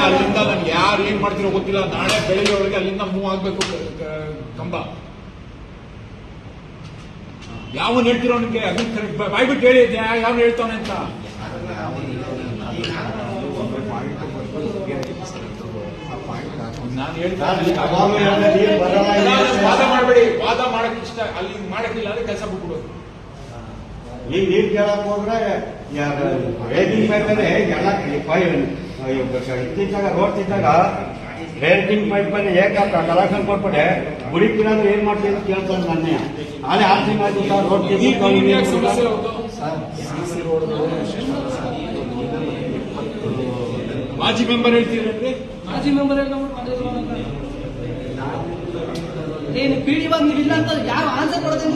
ಅಲ್ಲಿಂದ ನನ್ಗೆ ಯಾರು ಏನ್ ಮಾಡ್ತಿರೋ ಗೊತ್ತಿಲ್ಲ. ನಾಳೆ ಬೆಳಿಗ್ಗೆ ಒಳಗೆ ಅಲ್ಲಿಂದ ಮೂವ್ ಆಗ್ಬೇಕು ಕಂಬ. ಯಾವನ್ ಹೇಳ್ತಿರೋ ನಿಮ್ಗೆ ಅದನ್ನ ಬಾಯ್ಬಿಟ್ಟು ಹೇಳಿ ಯಾವನು ಹೇಳ್ತಾನೆ ಅಂತ. ನಾನು ಹೇಳ್ತೀನಿ ವಾದ ಮಾಡಬೇಡಿ. ವಾದ ಮಾಡಕ್ ಇಷ್ಟ ಅಲ್ಲಿ ಮಾಡಕ್ಕಿಲ್ಲ ಅಂದ್ರೆ ಕೆಲಸ ಬಿಟ್ಬಿಡೋದು. ಈಗ ನೀರು ಕೇಳಕ್ ಹೋದ್ರೆ ರೇಟಿಂಗ್ ಮೇಲೆ ಎಲ್ಲ ಇತ್ತೀಚಾಗ ರೋಡ್ ಇದ್ದಾಗ ರೇಟಿಂಗ್ ಪೈಪ್ ಅಲ್ಲಿ ಕಲೆಕ್ಷನ್ ಕೊಟ್ಬಿಟ್ಟೆ ಗುಡಿಪಿನಾದ್ರೆ ಏನ್ ಮಾಡ್ತೀವಿ ಅಂತ ಕೇಳ್ತಾರೆ ನನ್ನೇ. ಅದೇ ಆರ್ಸಿಂಗ್ ಆಯ್ತು ರೋಡ್ ಮಾಜಿ ಮೆಂಬರ್ ಹೇಳ್ತೀರಿ. ಮಾಜಿ ಮೆಂಬರ್ ಏನು ಪಿ ಡಿ ನೀವಿಲ್ಲ ಅಂತ ಯಾವ ಆನ್ಸರ್ ಕೊಡೋದು.